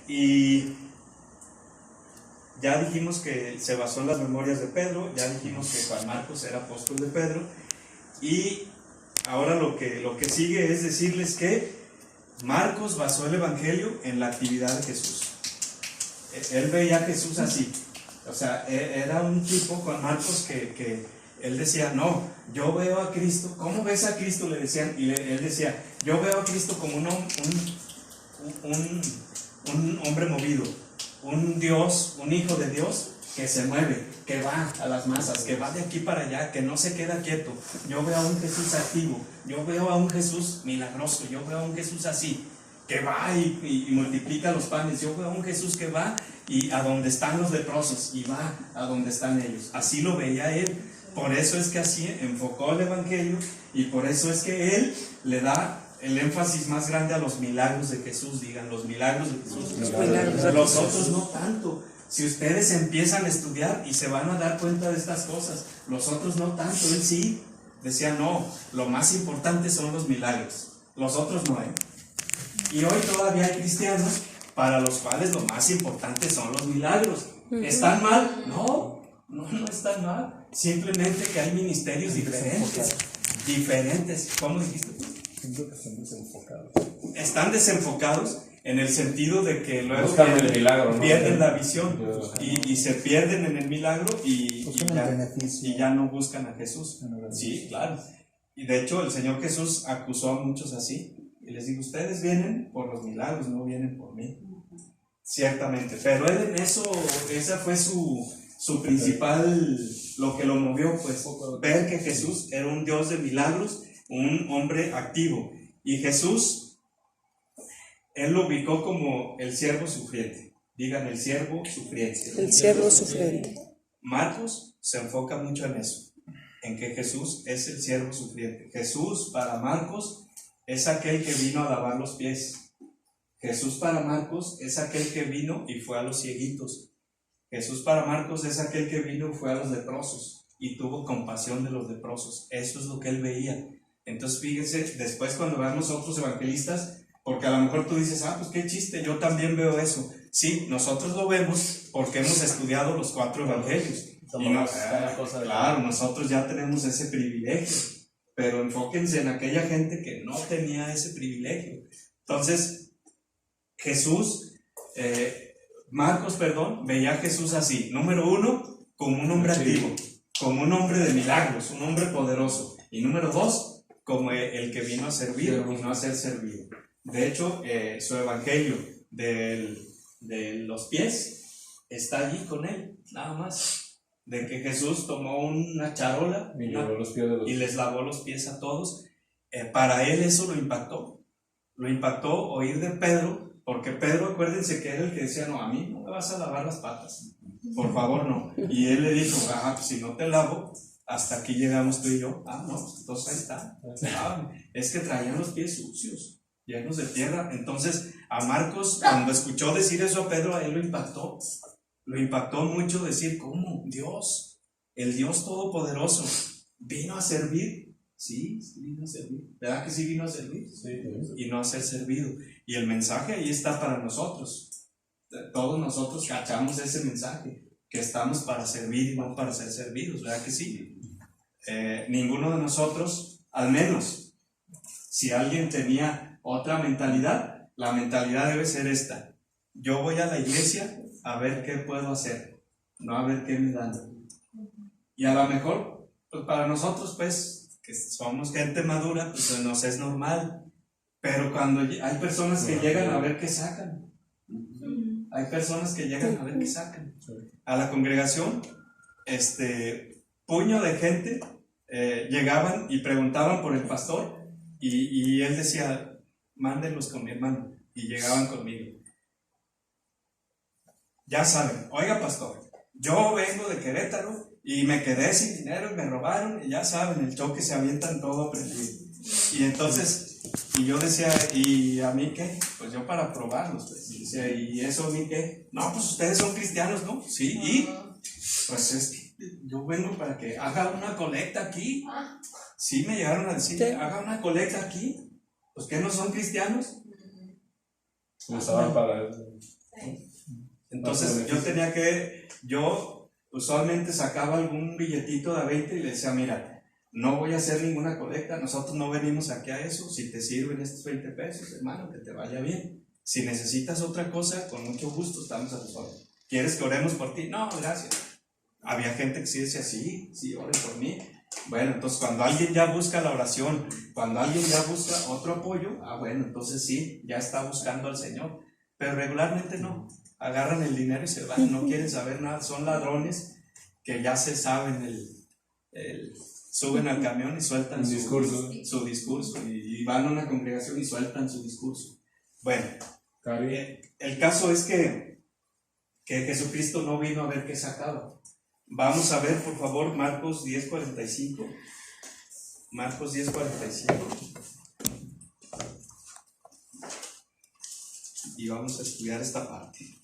Y ya dijimos que se basó en las memorias de Pedro, ya dijimos que Juan Marcos era apóstol de Pedro, y ahora lo que sigue es decirles que Marcos basó el evangelio en la actividad de Jesús. Él veía a Jesús así, o sea, era un tipo, Juan Marcos, que él decía, no, yo veo a Cristo. ¿Cómo ves a Cristo?, le decían, y él decía, yo veo a Cristo como un hombre movido, un Dios, un hijo de Dios que se mueve, que va a las masas, que va de aquí para allá, que no se queda quieto. Yo veo a un Jesús activo, yo veo a un Jesús milagroso, yo veo a un Jesús así, que va y multiplica los panes. Yo veo a un Jesús que va y a donde están los leprosos y va a donde están ellos. Así lo veía él. Por eso es que así enfocó el evangelio, y por eso es que él le da el énfasis más grande a los milagros de Jesús. Digan, los milagros de Jesús. Los otros no tanto. Si ustedes empiezan a estudiar y se van a dar cuenta de estas cosas, los otros no tanto. Él sí decía, no, lo más importante son los milagros, los otros no. Y hoy todavía hay cristianos para los cuales lo más importante son los milagros. ¿Están mal? No están mal. Simplemente que hay ministerios diferentes. ¿Cómo dijiste tú? Siento que están desenfocados. Están desenfocados en el sentido de que luego buscan el milagro, ¿no? Pierden la visión y se pierden en el milagro y ya no buscan a Jesús. Sí, claro. Y de hecho el Señor Jesús acusó a muchos así y les dijo, ustedes vienen por los milagros, no vienen por mí. Ciertamente, pero él en eso, esa fue su principal, lo que lo movió, pues, ver que Jesús era un Dios de milagros, un hombre activo. Y Jesús, él lo ubicó como el siervo sufriente. Digan, el siervo sufriente. El siervo sufriente. Marcos se enfoca mucho en eso, en que Jesús es el siervo sufriente. Jesús para Marcos es aquel que vino a lavar los pies. Jesús para Marcos es aquel que vino y fue a los cieguitos. Jesús para Marcos es aquel que vino y fue a los leprosos y tuvo compasión de los leprosos. Eso es lo que él veía. Entonces fíjense, después cuando veamos otros evangelistas, porque a lo mejor tú dices, pues qué chiste, yo también veo eso. Sí, nosotros lo vemos porque hemos estudiado los 4 evangelios. Claro, nosotros ya tenemos ese privilegio, pero enfóquense en aquella gente que no tenía ese privilegio. Entonces, Marcos, veía a Jesús así. Número 1, como un hombre activo, como un hombre de milagros, un hombre poderoso. Y número 2, como el que vino a servir y no a ser servido. De hecho, su evangelio de los pies está allí con él, nada más. De que Jesús tomó una charola y les lavó los pies a todos. Para él eso lo impactó. Lo impactó oír de Pedro, porque Pedro, acuérdense que era el que decía, no, a mí no me vas a lavar las patas, por favor no. Y él le dijo, pues si no te lavo, hasta aquí llegamos tú y yo. No, pues entonces ahí está. Es que traían los pies sucios, llenos de tierra. Entonces a Marcos, cuando escuchó decir eso a Pedro, a él lo impactó mucho decir, ¿cómo? Dios, el Dios Todopoderoso, vino a servir. Sí, vino a servir. ¿Verdad que sí vino a servir? Sí. Y no a ser servido. Y el mensaje ahí está para nosotros. Todos nosotros cachamos ese mensaje, que estamos para servir y no para ser servidos. ¿Verdad que sí? Ninguno de nosotros, al menos, si alguien tenía otra mentalidad, la mentalidad debe ser esta. Yo voy a la iglesia a ver qué puedo hacer, no a ver qué me dan. Y a lo mejor, pues para nosotros, pues, que somos gente madura, pues nos es normal. Pero cuando hay personas que llegan a ver qué sacan, hay personas que llegan a ver qué sacan. A la congregación, puño de gente llegaban y preguntaban por el pastor, y él decía, mándenlos con mi hermano, y llegaban conmigo. Ya saben, oiga pastor, yo vengo de Querétaro y me quedé sin dinero y me robaron, y ya saben, el choque se avientan todo aprendido. Y entonces, y yo decía, ¿y a mí qué? Pues yo para probarlos, pues. Y decía, ¿y eso a mí qué? No, pues ustedes son cristianos, ¿no? Sí, y pues es que yo vengo para que haga una colecta aquí. Sí, me llegaron a decir, haga una colecta aquí. Pues, ¿qué no son cristianos? Entonces yo usualmente sacaba algún billetito de 20 y le decía, mira, no voy a hacer ninguna colecta, nosotros no venimos aquí a eso, si te sirven estos 20 pesos, hermano, que te vaya bien. Si necesitas otra cosa, con mucho gusto estamos a tus órdenes. ¿Quieres que oremos por ti? No, gracias. Había gente que sí decía, sí, oren por mí. Bueno, entonces cuando alguien ya busca la oración, cuando alguien ya busca otro apoyo, bueno, entonces sí, ya está buscando al Señor. Pero regularmente no, agarran el dinero y se van, no quieren saber nada, son ladrones que ya se saben suben al camión y sueltan su discurso y van a una congregación y sueltan su discurso. Bueno, el caso es que Jesucristo no vino a ver qué sacaba. Vamos a ver, por favor, Marcos 10:45. Marcos 10:45. Y vamos a estudiar esta parte.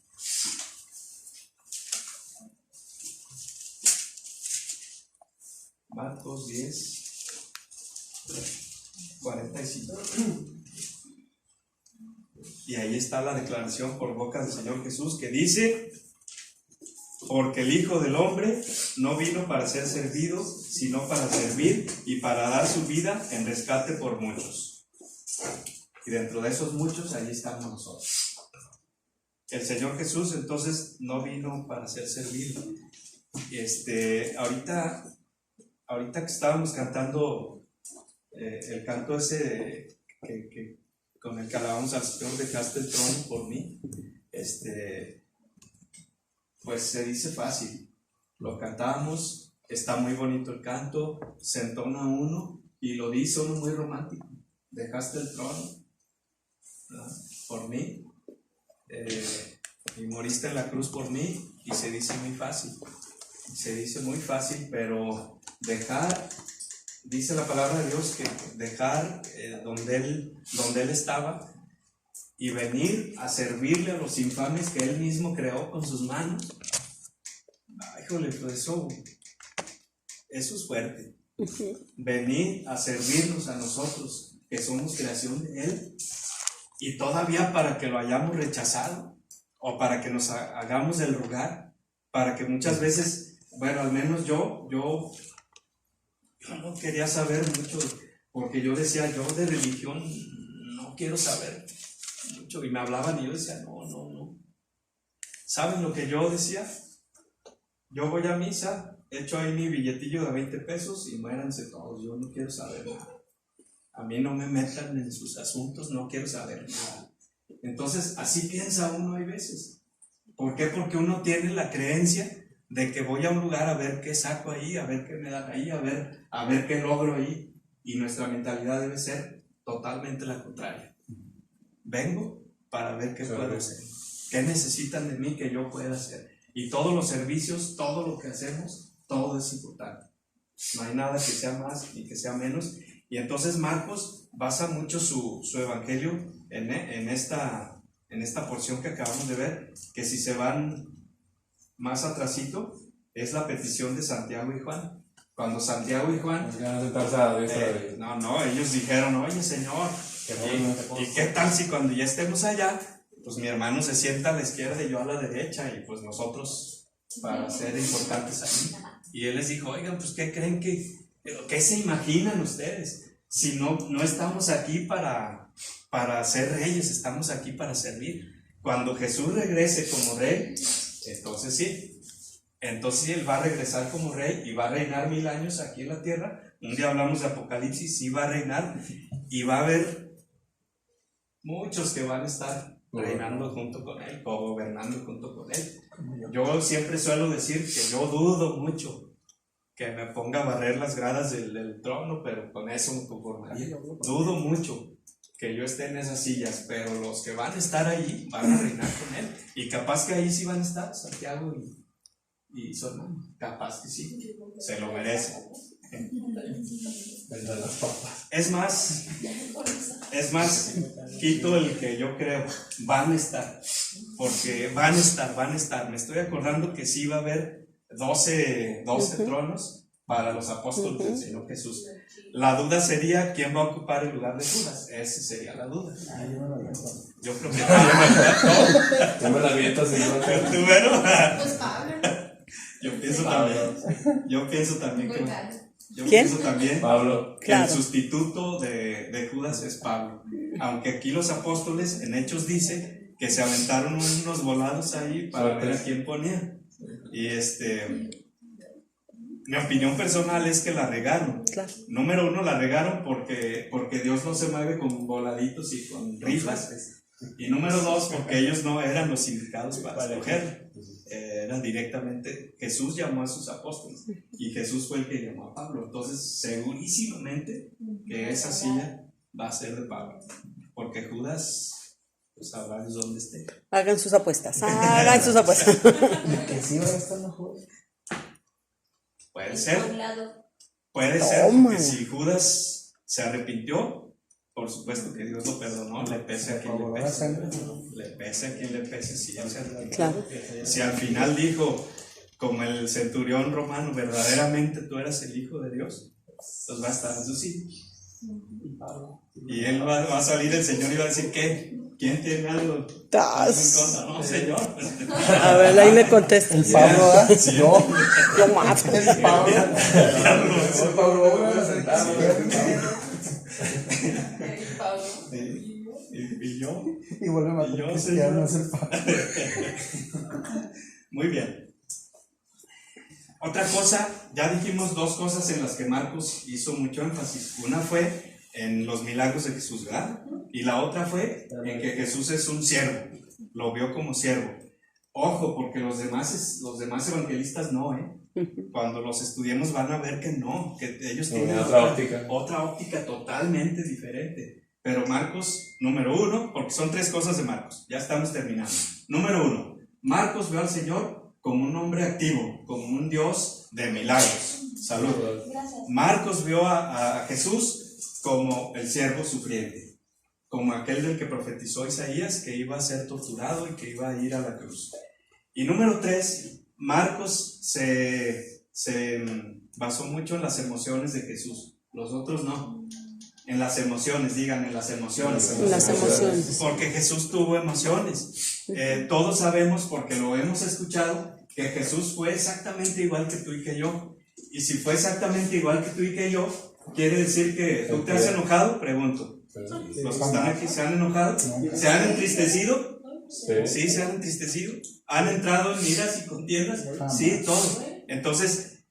Marcos 10:45. Y ahí está la declaración por boca del Señor Jesús que dice: porque el Hijo del Hombre no vino para ser servido, sino para servir y para dar su vida en rescate por muchos. Y dentro de esos muchos, ahí estamos nosotros. El Señor Jesús entonces no vino para ser servido. Ahorita que estábamos cantando el canto ese que con el que alabamos al Señor, dejaste el trono por mí, pues se dice fácil, lo cantamos, está muy bonito el canto, se entona uno y lo dice uno muy romántico, dejaste el trono, ¿verdad?, por mí, y moriste en la cruz por mí, y se dice muy fácil, pero dejar, dice la palabra de Dios, que dejar donde él estaba y venir a servirle a los infames que él mismo creó con sus manos. Híjole, pues eso es fuerte. Venir a servirnos a nosotros, que somos creación de él, y todavía para que lo hayamos rechazado, o para que nos hagamos del lugar, para que muchas veces, bueno, al menos yo no quería saber mucho, porque yo decía, yo de religión no quiero saber mucho, y me hablaban y yo decía, no. ¿Saben lo que yo decía? Yo voy a misa, echo ahí mi billetillo de 20 pesos y muéranse todos, yo no quiero saber nada. A mí no me metan en sus asuntos, no quiero saber nada. Entonces, así piensa uno hay veces. ¿Por qué? Porque uno tiene la creencia de que voy a un lugar a ver qué saco ahí, a ver qué me dan ahí, a ver qué logro ahí. Y nuestra mentalidad debe ser totalmente la contraria. Vengo para ver qué puedo hacer. ¿Qué necesitan de mí que yo pueda hacer? Y todos los servicios, todo lo que hacemos, todo es importante. No hay nada que sea más ni que sea menos. Y entonces Marcos basa mucho su evangelio en esta porción que acabamos de ver, que si se van más atrasito, es la petición de Santiago y Juan. Cuando Santiago y Juan... ellos dijeron, oye Señor, ¿y qué tal si cuando ya estemos allá, pues mi hermano se sienta a la izquierda y yo a la derecha, y pues nosotros para ser importantes ahí? Y él les dijo, oigan, pues ¿qué creen qué se imaginan ustedes? Si no estamos aquí para ser reyes, estamos aquí para servir. Cuando Jesús regrese como rey, entonces sí, él va a regresar como rey y va a reinar 1000 años aquí en la tierra. Un día hablamos de Apocalipsis, sí va a reinar, y va a haber muchos que van a estar reinando junto con él, o gobernando junto con él. Yo siempre suelo decir que yo dudo mucho que me ponga a barrer las gradas del trono, pero con eso me conformaría. Dudo mucho que yo esté en esas sillas, pero los que van a estar ahí van a reinar con él, y capaz que ahí sí van a estar Santiago y su hermano, capaz que sí, se lo merece. Es más, quito el que yo creo, van a estar, porque van a estar. Me estoy acordando que sí va a haber 12 tronos, para los apóstoles del Señor Jesús. La duda sería, ¿quién va a ocupar el lugar de Judas? Esa sería la duda. Yo creo que Ya me la aviento así. tú, bueno, Pues Pablo. yo pienso también que ¿Quién? pienso también Pablo. que Claro. el sustituto de Judas es Pablo. Aunque aquí los apóstoles en Hechos dice que se aventaron unos volados ahí para ver a quién ponían. Y mi opinión personal es que la regaron. Claro. Número uno, la regaron porque Dios no se mueve con voladitos y con rifas. Y número dos, porque ellos no eran los indicados para escoger. Era directamente, Jesús llamó a sus apóstoles y Jesús fue el que llamó a Pablo. Entonces, segurísimamente que esa silla va a ser de Pablo. Porque Judas, pues sabrá Dios dónde esté. Hagan sus apuestas. Hagan sus apuestas. Que sí va a estar mejor. Puede ser. Puede Toma. ser, porque si Judas se arrepintió, por supuesto que Dios lo perdonó, le pese a quien le pese. Le pese a quien le pese, si él se arrepintió. Claro. Si al final dijo, como el centurión romano, verdaderamente tú eras el Hijo de Dios, pues va a estar en su sitio. Y él va a salir el Señor y va a decir, ¿qué? ¿Quién tiene algo en contra? No, Señor. A ver, ahí le contesta. El Pablo, ¿verdad? Sí. Yo. Lo mato. El Pablo. El Pablo. Y yo. Y vuelve a matar Y yo, cristiano, Señor. es el Pablo. Muy bien. Otra cosa, ya dijimos dos cosas en las que Marcos hizo mucho énfasis. Una fue en los milagros de Jesús, ¿verdad? Y la otra fue en que Jesús es un siervo, lo vio como siervo. Ojo, porque los demás evangelistas no, Cuando los estudiemos van a ver que no, que ellos tienen otra óptica totalmente diferente. Pero Marcos, número uno, porque son tres cosas de Marcos, ya estamos terminando. Número uno, Marcos vio al Señor como un hombre activo, como un Dios de milagros. Salud. Marcos vio a Jesús como el siervo sufriente, como aquel del que profetizó Isaías, que iba a ser torturado y que iba a ir a la cruz. Y número tres, Marcos se basó mucho en las emociones de Jesús, los otros no. En las emociones, digan, en las emociones. En las emociones. Porque Jesús tuvo emociones. Todos sabemos, porque lo hemos escuchado, que Jesús fue exactamente igual que tú y que yo. Y si fue exactamente igual que tú y que yo, quiere decir que tú te has enojado, pregunto. Los que están aquí se han enojado, se han entristecido. Sí, se han entristecido. Han entrado en iras y contiendas. Sí, todo. Entonces,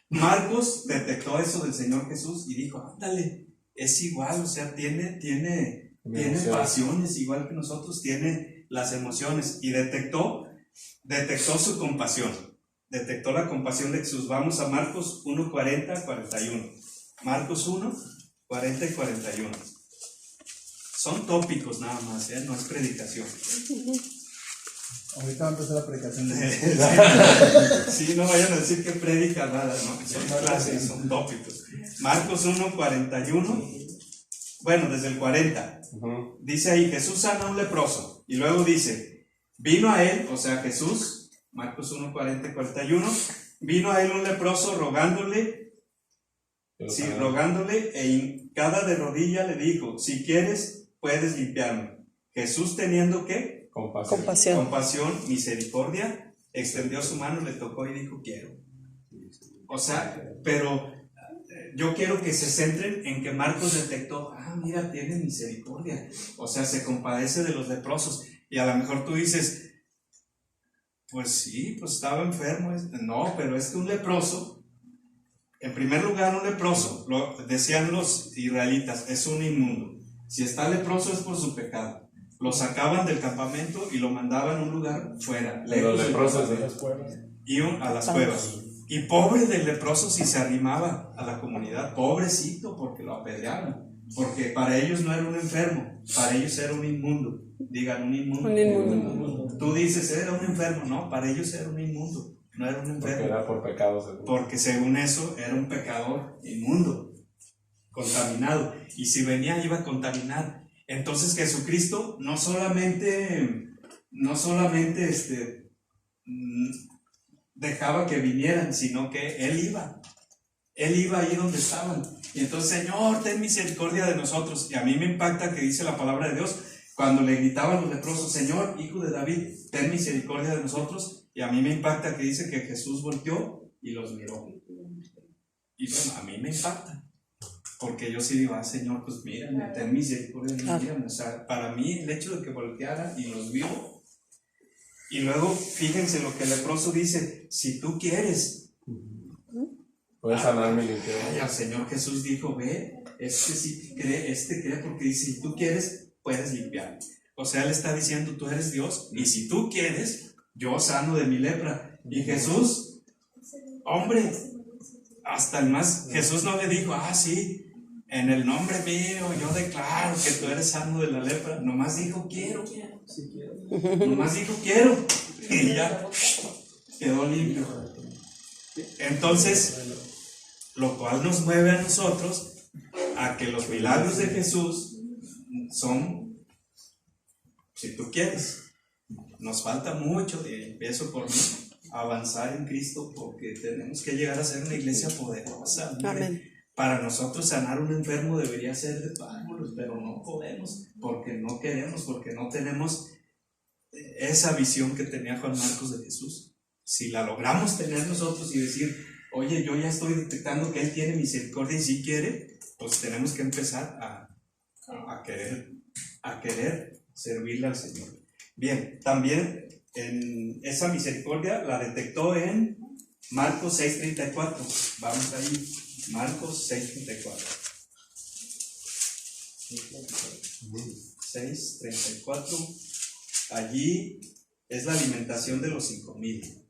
Marcos detectó eso del Señor Jesús y dijo, ándale, es igual, o sea, tiene pasiones igual que nosotros, tiene las emociones. Y detectó su compasión. Detectó la compasión de Jesús. Vamos a Marcos 1, 40, 41. Marcos 1, 40 y 41. Son tópicos nada más, no es predicación. Ahorita va a empezar la predicación. Sí, no vayan a decir que predica nada, ¿no? Son clases, son tópicos. Marcos 1, 41. Bueno, desde el 40. Dice ahí, Jesús sana a un leproso. Y luego dice, vino a él, o sea, Jesús, Marcos 1, 40 y 41, vino a él un leproso rogándole, e hincada de rodilla le dijo, si quieres, puedes limpiarme. Jesús teniendo ¿qué? Compasión, misericordia, extendió su mano, le tocó y dijo, quiero. O sea, pero yo quiero que se centren en que Marcos detectó, mira, tiene misericordia. O sea, se compadece de los leprosos. Y a lo mejor tú dices, pues sí, pues estaba enfermo. No, pero es que un leproso, en primer lugar, un leproso, lo decían los israelitas, es un inmundo. Si está leproso es por su pecado. Lo sacaban del campamento y lo mandaban a un lugar fuera, lejos del campamento, y a las cuevas. Y pobre del leproso si se arrimaba a la comunidad, pobrecito, porque lo apedreaban. Porque para ellos no era un enfermo, para ellos era un inmundo. Digan, un inmundo. Un inmundo. Tú dices, era un enfermo, no, para ellos era un inmundo, no era un enfermo. Porque era por pecados. Porque según eso era un pecador inmundo, contaminado. Y si venía iba a contaminar. Entonces Jesucristo no solamente dejaba que vinieran, sino que Él iba. Él iba ahí donde estaban. Y entonces, Señor, ten misericordia de nosotros. Y a mí me impacta que dice la palabra de Dios, cuando le gritaban los leprosos, Señor, hijo de David, ten misericordia de nosotros. Y a mí me impacta que dice que Jesús volteó y los miró. Y bueno, a mí me impacta. Porque yo sí digo, Señor, pues mírame, ten misericordia de mí, mírame. O sea, para mí el hecho de que volteara y los vio. Y luego, fíjense lo que el leproso dice, si tú quieres. Puedes sanarme y limpiar. Ay, al Señor Jesús dijo, ve, sí cree, cree porque dice, si tú quieres, puedes limpiar. O sea, Él está diciendo, tú eres Dios, y si tú quieres, yo sano de mi lepra. Y Jesús, hombre, hasta el más, Jesús no le dijo, sí, en el nombre mío, yo declaro que tú eres sano de la lepra. Nomás dijo, quiero. Nomás dijo, quiero. Y ya, quedó limpio. Entonces, lo cual nos mueve a nosotros a que los milagros de Jesús son, si tú quieres. Nos falta mucho, y empiezo por mí, avanzar en Cristo, porque tenemos que llegar a ser una iglesia poderosa. Amén. Para nosotros sanar un enfermo debería ser de párvulos, pero no podemos, porque no queremos, porque no tenemos esa visión que tenía Juan Marcos de Jesús. Si la logramos tener nosotros y decir, oye, yo ya estoy detectando que Él tiene misericordia y si quiere, pues tenemos que empezar a querer servirle al Señor. Bien, también en esa misericordia la detectó en Marcos 6:34. Vamos ahí, Marcos 6:34. 6:34. Allí es la alimentación de los 5,000.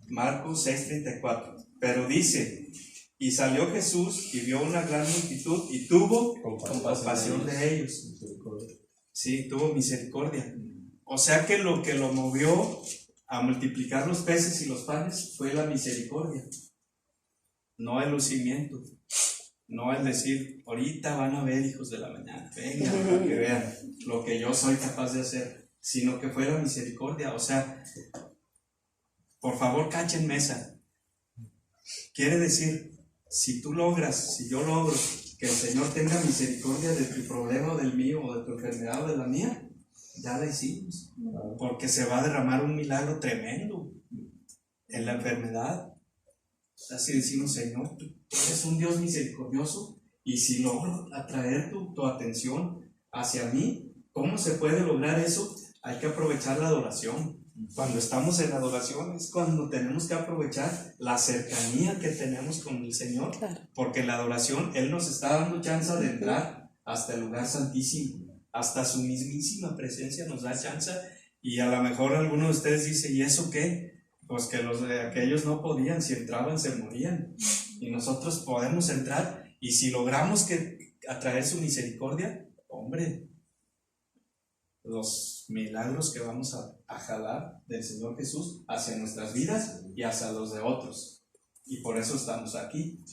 Marcos 6:34. Pero dice, y salió Jesús y vio una gran multitud y tuvo compasión de ellos. Sí, tuvo misericordia. O sea que lo movió a multiplicar los peces y los panes fue la misericordia, no el lucimiento, no el decir, ahorita van a ver, hijos de la mañana, vengan para que vean lo que yo soy capaz de hacer, sino que fue la misericordia. O sea, por favor, cachen mesa. Quiere decir, si tú logras, si yo logro que el Señor tenga misericordia de tu problema o del mío, o de tu enfermedad o de la mía, ya la hicimos, porque se va a derramar un milagro tremendo en la enfermedad. Así decimos, Señor, tú eres un Dios misericordioso, y si logro atraer tu atención hacia mí, ¿cómo se puede lograr eso? Hay que aprovechar la adoración. Cuando estamos en adoración es cuando tenemos que aprovechar la cercanía que tenemos con el Señor, porque en la adoración Él nos está dando chance de entrar hasta el lugar santísimo, hasta su mismísima presencia nos da chance. Y a lo mejor alguno de ustedes dice, ¿y eso qué? Pues que los de aquellos no podían, si entraban se morían, y nosotros podemos entrar, y si logramos atraer su misericordia, hombre, los milagros que vamos a jalar del Señor Jesús hacia nuestras vidas y hacia los de otros. Y por eso estamos aquí.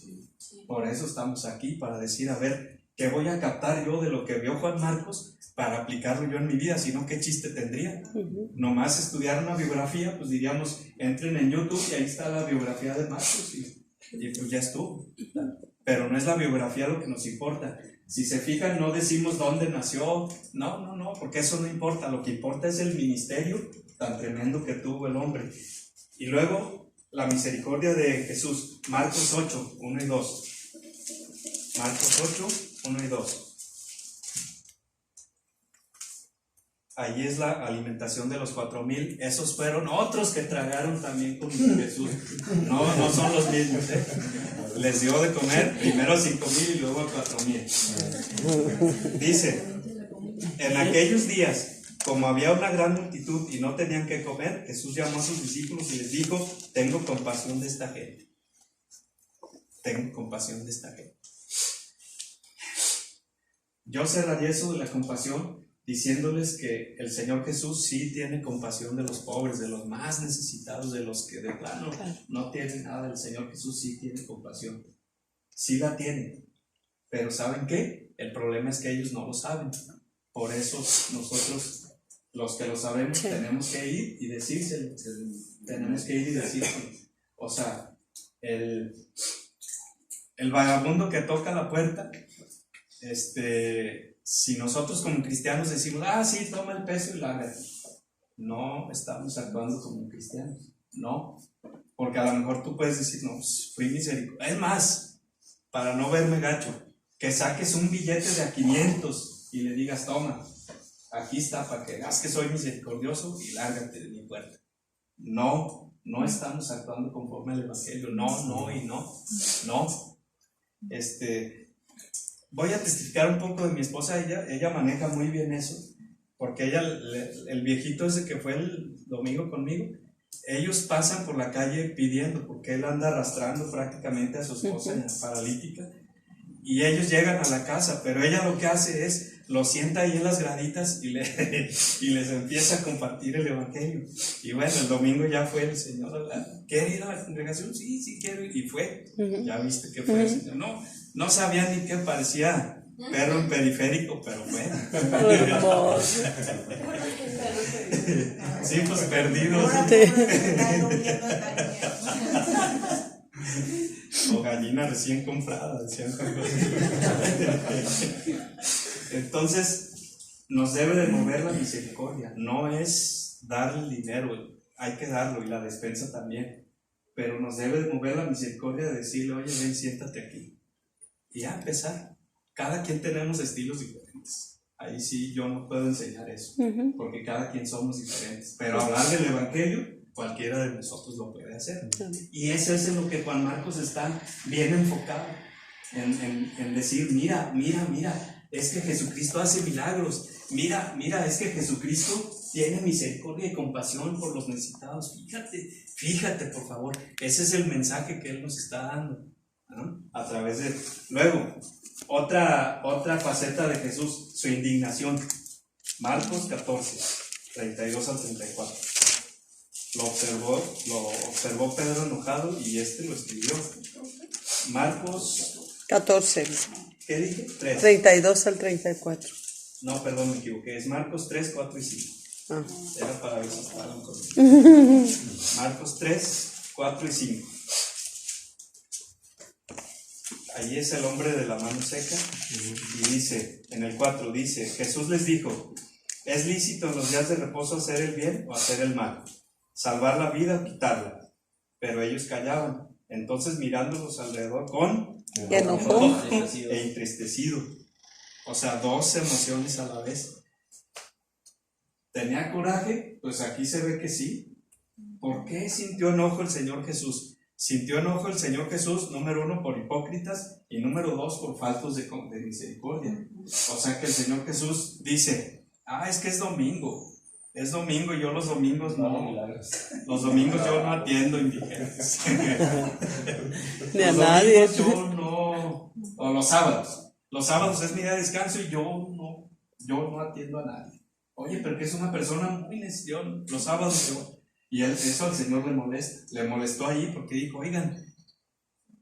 Por eso estamos aquí, para decir, a ver, ¿qué voy a captar yo de lo que vio Juan Marcos para aplicarlo yo en mi vida? Si no, ¿qué chiste tendría? Nomás estudiar una biografía, pues diríamos, entren en YouTube y ahí está la biografía de Marcos y pues ya estuvo. Pero no es la biografía lo que nos importa. Si se fijan, no decimos dónde nació, no, porque eso no importa. Lo que importa es el ministerio tan tremendo que tuvo el hombre. Y luego, la misericordia de Jesús, Marcos 8, 1 y 2. Marcos 8, 1 y 2. Allí es la alimentación de los 4,000. Esos fueron otros que tragaron también con Jesús. No son los mismos, Les dio de comer primero a 5,000 y luego a 4,000. Dice, en aquellos días, como había una gran multitud y no tenían que comer, Jesús llamó a sus discípulos y les dijo, tengo compasión de esta gente. Tengo compasión de esta gente. Yo cerraría eso de la compasión diciéndoles que el Señor Jesús sí tiene compasión de los pobres, de los más necesitados, de los que de plano no tienen nada. El Señor Jesús sí tiene compasión, sí la tiene, pero ¿saben qué? El problema es que ellos no lo saben. Por eso nosotros, los que lo sabemos, tenemos que ir y decírselo. Tenemos que ir y decírselo. O sea, el vagabundo que toca la puerta, si nosotros como cristianos decimos, sí, toma el peso y lárgate, no estamos actuando como cristianos, no, porque a lo mejor tú puedes decir, no, pues, fui misericordioso. Es más, para no verme gacho, que saques un billete de a 500 y le digas, toma, aquí está, para que veas que soy misericordioso y lárgate de mi puerta. No estamos actuando conforme al Evangelio, no y no. Voy a testificar un poco de mi esposa. Ella maneja muy bien eso, porque el viejito ese que fue el domingo conmigo, ellos pasan por la calle pidiendo, porque él anda arrastrando prácticamente a su esposa paralítica, y ellos llegan a la casa, pero ella lo que hace es, lo sienta ahí en las graditas y les empieza a compartir el Evangelio. Y bueno, el domingo ya fue el Señor, ¿quiere ir a la congregación? Sí quiero ir, y fue. Ya viste que fue el Señor. No sabía ni qué parecía perro en periférico, pero fue. Sí, pues perdidos. O gallina recién comprada, decían. Entonces, nos debe de mover la misericordia. No es dar el dinero, hay que darlo, y la despensa también. Pero nos debe de mover la misericordia de decirle, oye, ven, siéntate aquí. Y a empezar. Cada quien tenemos estilos diferentes. Ahí sí yo no puedo enseñar eso, porque cada quien somos diferentes. Pero hablar del Evangelio, cualquiera de nosotros lo puede hacer. Y eso es en lo que Juan Marcos está bien enfocado, en decir, mira, es que Jesucristo hace milagros, mira, es que Jesucristo tiene misericordia y compasión por los necesitados. Fíjate por favor, ese es el mensaje que Él nos está dando, ¿no? A través de... Luego, otra faceta de Jesús, su indignación. Marcos 14, 32 al 34. Lo observó Pedro enojado y lo escribió. Marcos 14. ¿Qué dije? 3. 32 al 34. No, perdón, me equivoqué. Es Marcos 3, 4 y 5. Era para ver si estaban conmigo. Marcos 3, 4 y 5. Allí es el hombre de la mano seca. Y dice, en el 4 dice, Jesús les dijo, ¿es lícito en los días de reposo hacer el bien o hacer el mal? Salvar la vida o quitarla. Pero ellos callaban. Entonces mirándolos alrededor con enojo e entristecido. O sea, dos emociones a la vez. ¿Tenía coraje? Pues aquí se ve que sí. ¿Por qué sintió enojo el Señor Jesús? Sintió enojo el Señor Jesús, número 1, por hipócritas, y número 2, por faltos de misericordia. O sea que el Señor Jesús dice, es que es domingo, y yo los domingos no, los domingos yo no atiendo indigentes. Ni a nadie. Yo no, o los sábados es mi día de descanso y yo no atiendo a nadie. Oye, pero que es una persona muy necesidad, los sábados y eso al Señor le molestó ahí porque dijo, oigan,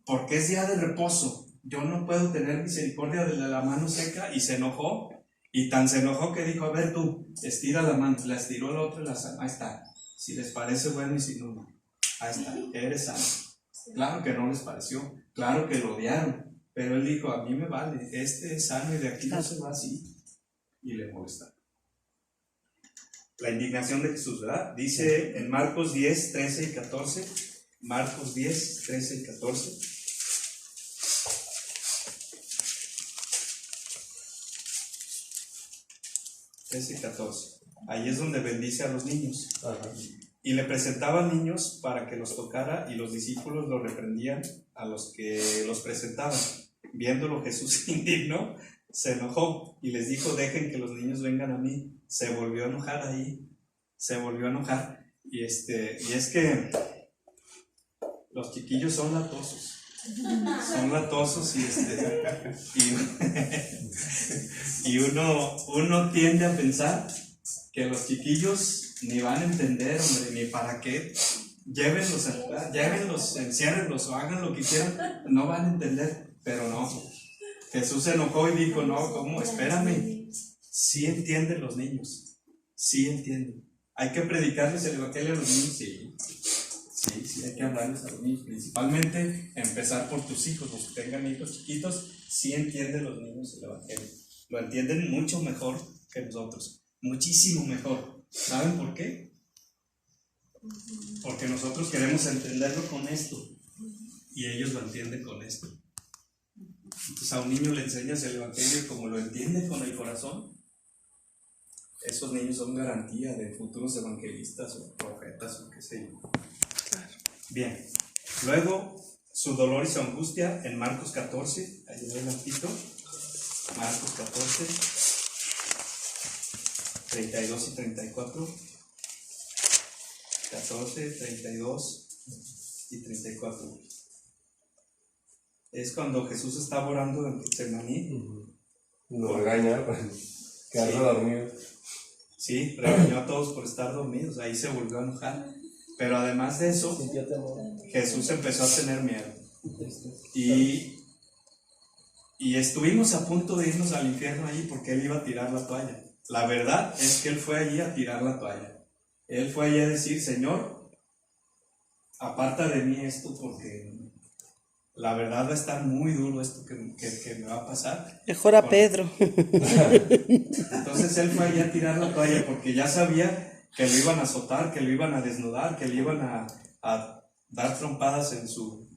porque es día de reposo, yo no puedo tener misericordia de la mano seca, y se enojó. Y tan se enojó que dijo, a ver tú, estira la mano. La estiró el otro y ahí está. Si les parece bueno y si no, no. Ahí está, eres sano. Claro que no les pareció, claro que lo odiaron. Pero él dijo, a mí me vale, este es sano y de aquí no se va así. Y le molesta. La indignación de Jesús, ¿verdad? Dice en Marcos 10, 13 y 14. Marcos 10, 13 y 14. Y 14. Ahí es donde bendice a los niños. Y le presentaban niños para que los tocara, y los discípulos lo reprendían a los que los presentaban. Viéndolo, Jesús se indignó, se enojó y les dijo, dejen que los niños vengan a mí. Se volvió a enojar ahí, y es que los chiquillos son latosos y uno tiende a pensar que los chiquillos ni van a entender, hombre, ni para qué. Llévenlos, enciérrenlos o hagan lo que quieran, no van a entender. Pero no, Jesús se enojó y dijo, no, ¿cómo? Espérame, sí entienden los niños, sí entienden. Hay que predicarles el evangelio a los niños, Sí, hay que hablarles a los niños, principalmente empezar por tus hijos, los que tengan hijos chiquitos, sí entienden los niños el Evangelio, lo entienden mucho mejor que nosotros, muchísimo mejor. ¿Saben por qué? Porque nosotros queremos entenderlo con esto y ellos lo entienden con esto. Entonces a un niño le enseñas el Evangelio y como lo entiende con el corazón, esos niños son garantía de futuros evangelistas o profetas o qué sé yo. Bien, luego su dolor y su angustia en Marcos 14, ahí adelantito, Marcos 14, 32 y 34, 14, 32 y 34. Es cuando Jesús estaba orando en Getsemaní. Lo regaña, quedarse dormido. Sí, regañó a todos por estar dormidos, ahí se volvió a enojar. Pero además de eso, Sintió temor. Jesús empezó a tener miedo. Y estuvimos a punto de irnos al infierno allí porque él iba a tirar la toalla. La verdad es que él fue allí a tirar la toalla. Él fue allí a decir, Señor, aparta de mí esto porque la verdad va a estar muy duro esto que me va a pasar. Mejor a Pedro. Entonces él fue allí a tirar la toalla porque ya sabía que lo iban a azotar, que lo iban a desnudar, que le iban a dar trompadas en sus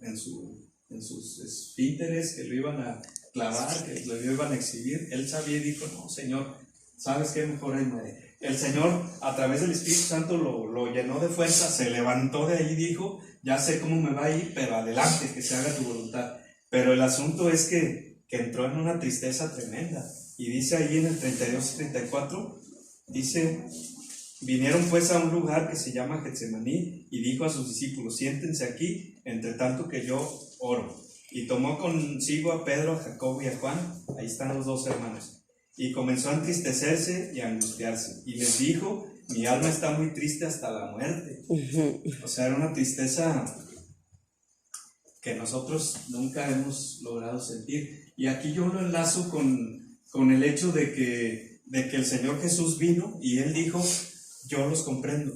esfínteres, que lo iban a clavar, que lo iban a exhibir. Él sabía y dijo, no, Señor, ¿sabes qué? Mejor él muere. El Señor, a través del Espíritu Santo, lo llenó de fuerza, se levantó de ahí y dijo, ya sé cómo me va a ir, pero adelante, que se haga tu voluntad. Pero el asunto es que entró en una tristeza tremenda. Y dice ahí en el 32 y 34, dice, vinieron pues a un lugar que se llama Getsemaní y dijo a sus discípulos, siéntense aquí, entre tanto que yo oro. Y tomó consigo a Pedro, a Jacobo y a Juan, ahí están los dos hermanos. Y comenzó a entristecerse y a angustiarse. Y les dijo, mi alma está muy triste hasta la muerte. O sea, era una tristeza que nosotros nunca hemos logrado sentir. Y aquí yo lo enlazo con el hecho de que el Señor Jesús vino y Él dijo, yo los comprendo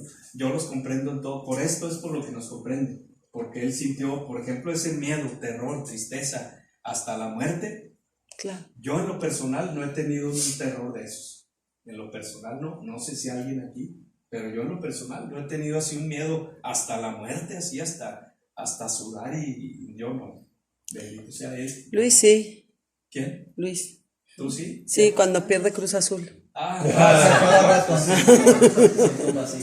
en todo. Por esto es por lo que nos comprende. Porque Él sintió, por ejemplo, ese miedo, terror, tristeza, hasta la muerte. Claro. Yo en lo personal no he tenido un terror de esos. En lo personal no sé si alguien aquí, pero yo en lo personal no he tenido así un miedo hasta la muerte, así hasta sudar y yo no. Bendito sea Él. Luis sí. ¿Quién? Luis. ¿Tú sí? Sí, cuando pierde Cruz Azul. Ah, Cada rato.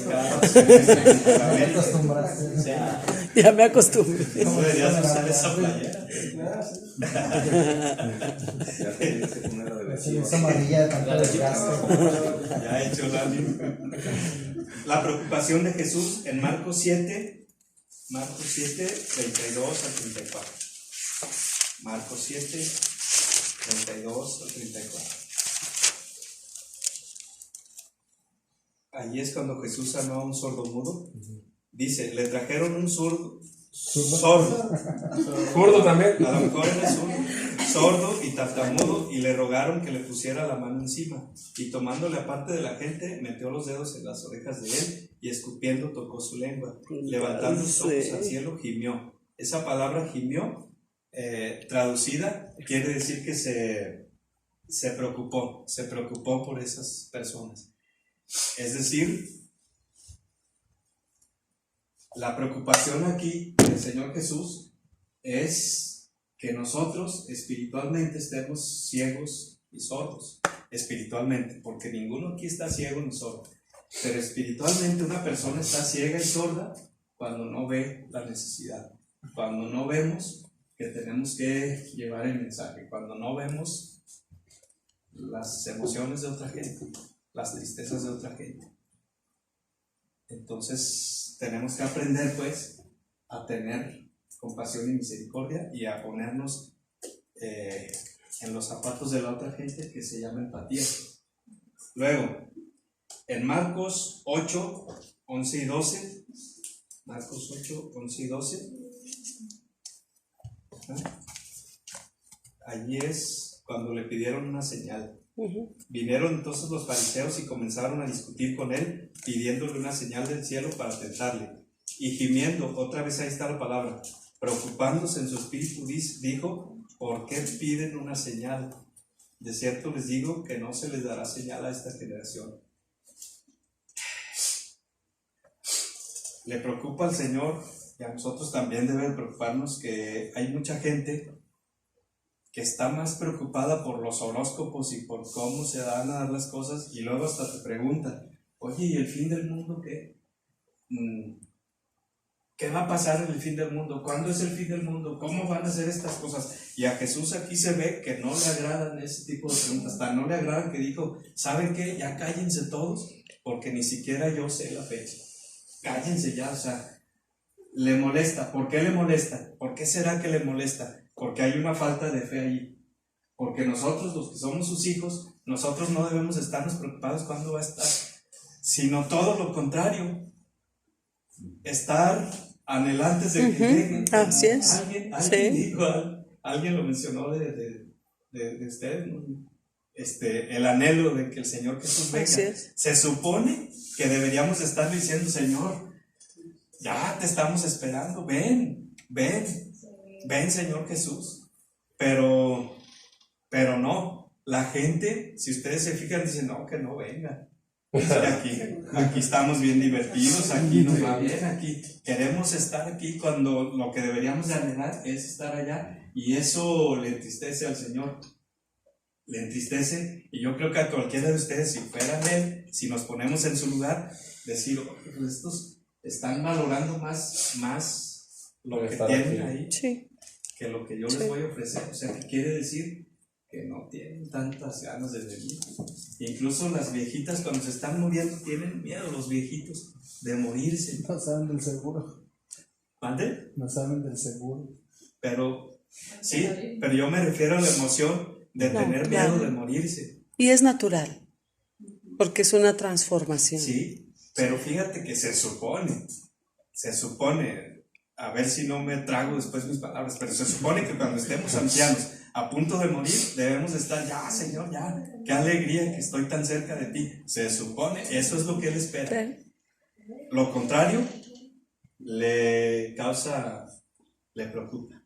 claro. Te acostumbraste. O sea, Ya me acostumbré. no deberías usar esa playera. Ya tienes que poner la de Se le vecino. hizo amarilla de tanto desgaste. Ya he hecho la preocupación de Jesús en Marcos 7, 32 al 34. Marcos 7, 32 al 34. Allí es cuando Jesús sanó a un sordomudo. Dice, le trajeron un sordo. Zurdo también. A lo mejor era sordo y tartamudo, y le rogaron que le pusiera la mano encima. Y tomándole aparte de la gente, metió los dedos en las orejas de él y escupiendo tocó su lengua. Levantando sus ojos al cielo, gimió. Esa palabra gimió, traducida, quiere decir que se preocupó por esas personas. Es decir, la preocupación aquí del Señor Jesús es que nosotros espiritualmente estemos ciegos y sordos, espiritualmente, porque ninguno aquí está ciego ni sordo, pero espiritualmente una persona está ciega y sorda cuando no ve la necesidad, cuando no vemos que tenemos que llevar el mensaje, cuando no vemos las emociones de otra gente, las tristezas de otra gente. Entonces tenemos que aprender pues a tener compasión y misericordia y a ponernos en los zapatos de la otra gente, que se llama empatía. Luego, en Marcos 8, 11 y 12, Marcos 8, 11 y 12, allí es cuando le pidieron una señal. Vinieron entonces los fariseos y comenzaron a discutir con él, pidiéndole una señal del cielo para tentarle. y gimiendo, otra vez ahí está la palabra, preocupándose en su espíritu, dijo, ¿por qué piden una señal? De cierto les digo que no se les dará señal a esta generación. Le preocupa al Señor, y a nosotros también debe preocuparnos, que hay mucha gente que está más preocupada por los horóscopos y por cómo se van a dar las cosas, y luego hasta te preguntan, oye, ¿y el fin del mundo qué? ¿Qué va a pasar en el fin del mundo? ¿Cuándo es el fin del mundo? ¿Cómo van a ser estas cosas? Y a Jesús aquí se ve que no le agradan ese tipo de preguntas, hasta no le agradan, que dijo, ¿saben qué? Ya cállense todos, porque ni siquiera yo sé la fecha. Cállense ya, o sea, le molesta. ¿Por qué le molesta? ¿Por qué será que le molesta? Porque hay una falta de fe ahí. Porque nosotros, los que somos sus hijos, nosotros no debemos estarnos preocupados cuándo va a estar, sino todo lo contrario, estar anhelantes de que lleguen. Así es. Alguien Sí. dijo, alguien lo mencionó de ustedes, ¿no? El anhelo de que el Señor Jesús venga. Así es. Se supone que deberíamos estar diciendo, Señor, ya te estamos esperando, ven Señor Jesús, pero no, la gente, si ustedes se fijan, dicen, no, que no venga. Aquí estamos bien divertidos, aquí nos va bien, aquí queremos estar aquí, cuando lo que deberíamos de anhelar es estar allá, y eso le entristece al Señor, le entristece. Y yo creo que a cualquiera de ustedes, si fueran Él, si nos ponemos en su lugar, decir, oye, pues estos están valorando más lo que tienen ahí Sí. que lo que yo les voy a ofrecer. O sea, que quiere decir que no tienen tantas ganas de venir. Incluso las viejitas, cuando se están muriendo, tienen miedo los viejitos de morirse. No saben del seguro. ¿Mande? No saben del seguro. Pero sí, pero yo me refiero a la emoción de No, tener claro. miedo de morirse. Y es natural, porque es una transformación. Sí, pero fíjate que se supone, a ver si no me trago después mis palabras, pero se supone que cuando estemos ancianos, a punto de morir, debemos de estar, ya Señor, ya, qué alegría que estoy tan cerca de ti. Se supone, eso es lo que Él espera. Sí. Lo contrario, le preocupa.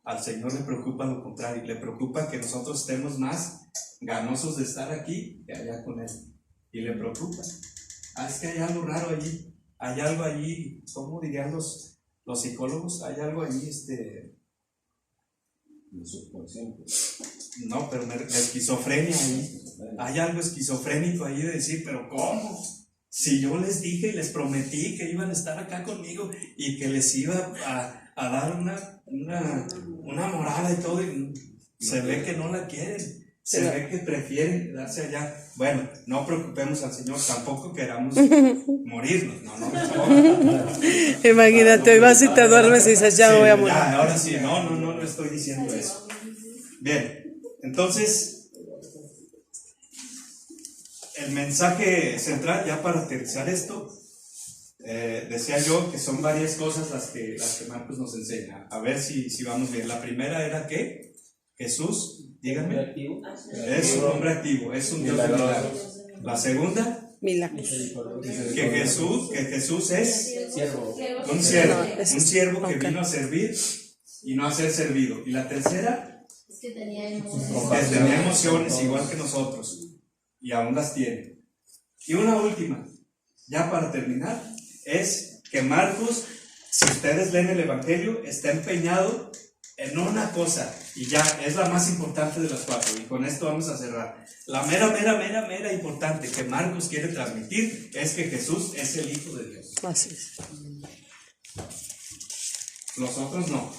Al Señor le preocupa lo contrario, le preocupa que nosotros estemos más ganosos de estar aquí que allá con Él. Y le preocupa. Es que hay algo raro allí, hay algo allí, ¿cómo dirían los psicólogos? Hay algo allí, no, pero la esquizofrenia ahí, hay algo esquizofrénico ahí de decir, pero ¿cómo? Si yo les dije y les prometí que iban a estar acá conmigo y que les iba a dar una morada y todo, y se ve que no la quieren. Se ve que prefieren quedarse allá. Bueno, no preocupemos al Señor, tampoco queramos morirnos. No. Imagínate, hoy vas y te duermes y dices, ya me voy a morir. Ya, ahora sí, no estoy diciendo eso. Bien, entonces, el mensaje central, ya para aterrizar esto, decía yo que son varias cosas las que Marcos nos enseña. A ver si vamos bien. La primera era que Jesús, díganme, es un hombre activo, es un Dios de milagros. La segunda, Milagros. que Jesús es un siervo que vino a servir y no a ser servido. Y la tercera, que tenía emociones igual que nosotros, y aún las tiene. Y una última, ya para terminar, es que Marcos, si ustedes leen el Evangelio, está empeñado en una cosa, y ya es la más importante de las cuatro, y con esto vamos a cerrar. La mera importante que Marcos quiere transmitir es que Jesús es el Hijo de Dios. Así es. Los otros no,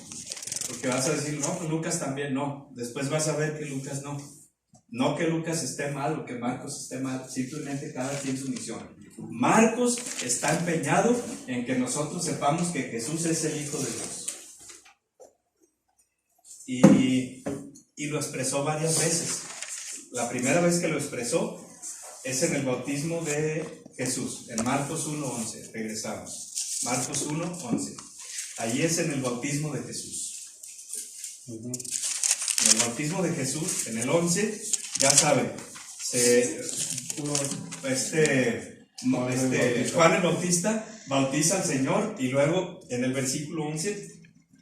porque vas a decir, no, pues Lucas también no. Después vas a ver que Lucas no. No que Lucas esté mal o que Marcos esté mal, simplemente cada quien su misión. Marcos está empeñado en que nosotros sepamos que Jesús es el Hijo de Dios. Y lo expresó varias veces. La primera vez que lo expresó es en el bautismo de Jesús, en Marcos 1:11. Regresamos. Marcos 1:11. Allí es en el bautismo de Jesús. En el bautismo de Jesús, en el 11, ya saben, Juan el Bautista bautiza al Señor y luego en el versículo 11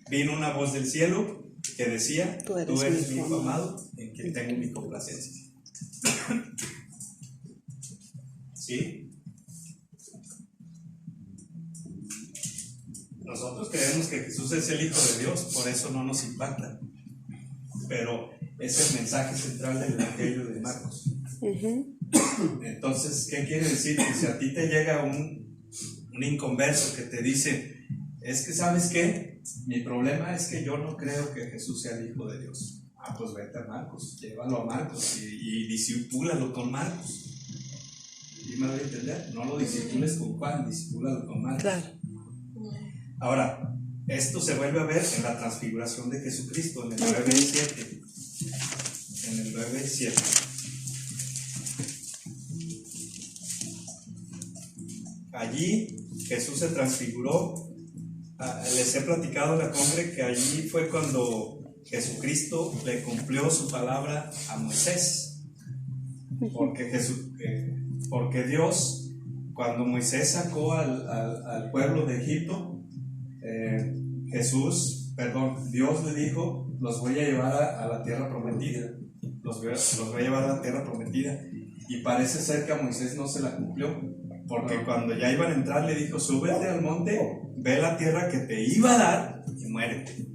vino una voz del cielo que decía, tú eres mi hijo amado en quien tengo mi complacencia. ¿Sí? Nosotros creemos que Jesús es el Hijo de Dios, por eso no nos impacta. Pero es el mensaje central del Evangelio de Marcos. Entonces, ¿qué quiere decir? Que si a ti te llega un inconverso que te dice, es que ¿sabes qué? Mi problema es que yo no creo que Jesús sea el Hijo de Dios. Ah, pues vete a Marcos, llévalo a Marcos y discípulalo con Marcos. ¿Y me voy a entender? No lo discipules con Juan, discípulalo con Marcos. Claro. Ahora, esto se vuelve a ver en la transfiguración de Jesucristo, en el 9:7. En el 9:7. Allí Jesús se transfiguró. Les he platicado a la congre que allí fue cuando Jesucristo le cumplió su palabra a Moisés. Porque Dios, cuando Moisés sacó al pueblo de Egipto, Dios le dijo, los voy a llevar a la tierra prometida. Los voy a llevar a la tierra prometida. Y parece ser que a Moisés no se la cumplió. Porque cuando ya iban a entrar le dijo, súbete al monte, ve la tierra que te iba a dar y muérete.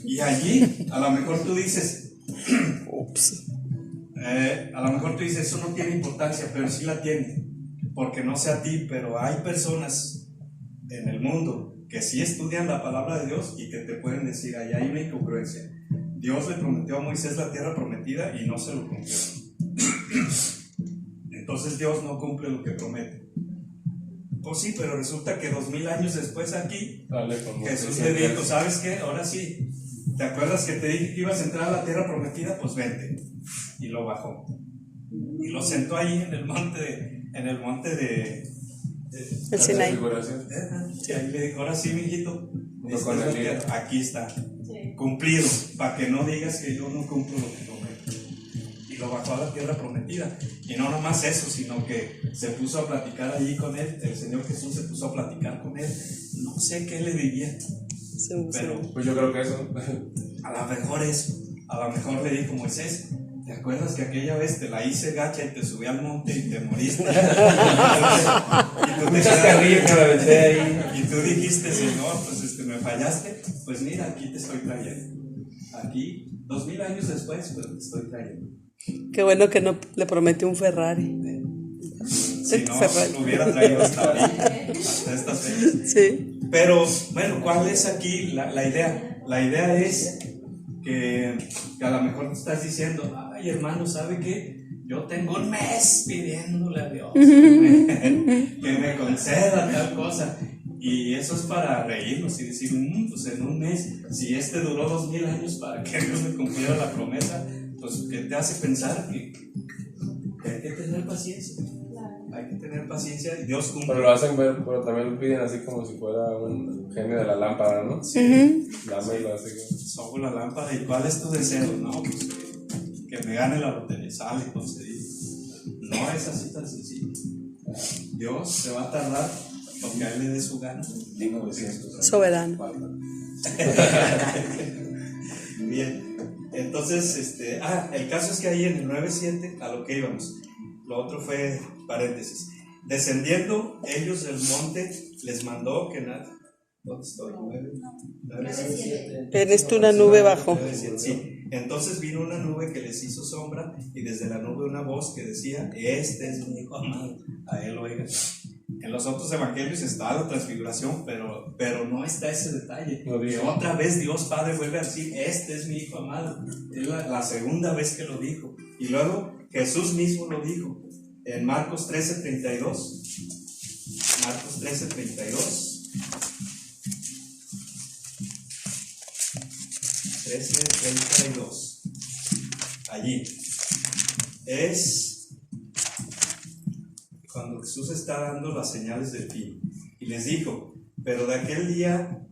Y allí, a lo mejor tú dices, eso no tiene importancia, pero sí la tiene. Porque no sé a ti, pero hay personas en el mundo que sí estudian la palabra de Dios y que te pueden decir, ahí hay una incongruencia. Dios le prometió a Moisés la tierra prometida y no se lo cumplió. Entonces Dios no cumple lo que promete. Pues sí, pero resulta que 2000 años después aquí, Jesús le dijo, ¿sabes qué? Ahora sí, ¿te acuerdas que te dije que ibas a entrar a la tierra prometida? Pues vente. Y lo bajó. Y lo sentó ahí en el monte de El Sinaí. Y ahí le dijo, ahora sí, mijito, aquí está, cumplido, para que no digas que yo no cumplo lo que prometo. Y lo bajó a la tierra prometida. Y no nomás eso, sino que se puso a platicar allí con él. El Señor Jesús se puso a platicar con él. No sé qué le diría, pero pues yo creo que eso. a lo mejor eso. A lo mejor le dijo, Moisés, ¿te acuerdas que aquella vez te la hice gacha y te subí al monte y te moriste? Muchas carrillas que me aventé ahí. Y tú dijiste, Señor, pues me fallaste. Pues mira, aquí te estoy trayendo. Aquí, 2000 años después, pero te estoy trayendo. Qué bueno que no le prometió un Ferrari. Si no, lo hubiera traído hasta ahorita, hasta estas fechas. Sí. Pero, bueno, ¿cuál es aquí la idea? La idea es que a lo mejor te estás diciendo, ay, hermano, ¿sabe qué? Yo tengo un mes pidiéndole a Dios que me conceda tal cosa. Y eso es para reírnos y decir, pues en un mes, si duró 2000 años para que Dios me cumpliera la promesa, pues que te hace pensar que hay que tener paciencia. Hay que tener paciencia y Dios cumple. Pero lo hacen ver, pero también lo piden así como si fuera un genio de la lámpara, ¿no? Sí. Dame y lo hace. Soy la lámpara. ¿Y cuál es tu deseo? No, pues que me gane la lotería, sale concedido. No es así tan sencillo. Dios se va a tardar porque a él le dé su gana. Soberano. Bien. Entonces, el caso es que ahí en el 9:7, a lo que íbamos. Lo otro fue paréntesis. Descendiendo ellos del monte, les mandó que nada. ¿Dónde estoy? 9:7. Eres tú una nube bajo. 9:7, sí. Entonces vino una nube que les hizo sombra y desde la nube una voz que decía, este es mi hijo amado, a él oigan. En los otros evangelios está la transfiguración, pero no está ese detalle. Que otra vez Dios Padre vuelve a decir, este es mi hijo amado. Es la segunda vez que lo dijo. Y luego Jesús mismo lo dijo en Marcos 13:32. Marcos 13:32. 13:32. Allí es cuando Jesús está dando las señales del fin y les dijo, pero de aquel día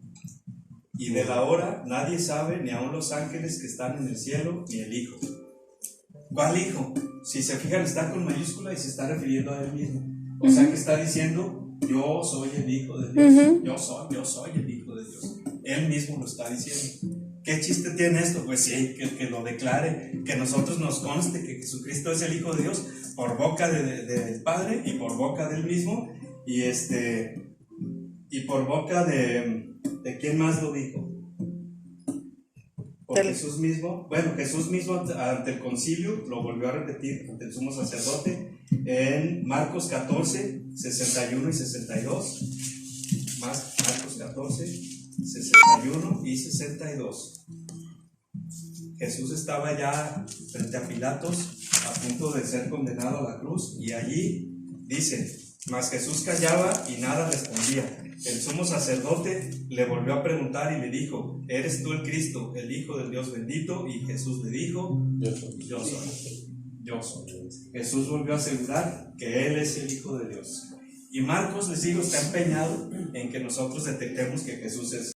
y de la hora nadie sabe, ni aun los ángeles que están en el cielo, ni el Hijo. ¿Cuál Hijo? Si se fijan, está con mayúscula y se está refiriendo a él mismo. O sea que está diciendo, yo soy el Hijo de Dios. Yo soy el Hijo de Dios. Él mismo lo está diciendo. ¿Qué chiste tiene esto? Pues sí, que lo declare, que nosotros nos conste que Jesucristo es el Hijo de Dios por boca del Padre y por boca del mismo, y por boca de ¿quién más lo dijo? Por Jesús mismo. Bueno, Jesús mismo ante el concilio lo volvió a repetir ante el sumo sacerdote en Marcos 14, 61 y 62. Marcos 14, 61 y 62. Jesús estaba ya frente a Pilatos a punto de ser condenado a la cruz, y allí dice, mas Jesús callaba y nada respondía. El sumo sacerdote le volvió a preguntar y le dijo, ¿eres tú el Cristo, el Hijo del Dios bendito? Y Jesús le dijo, yo soy. Jesús volvió a asegurar que Él es el Hijo de Dios. Y Marcos, les digo, está empeñado en que nosotros detectemos que Jesús es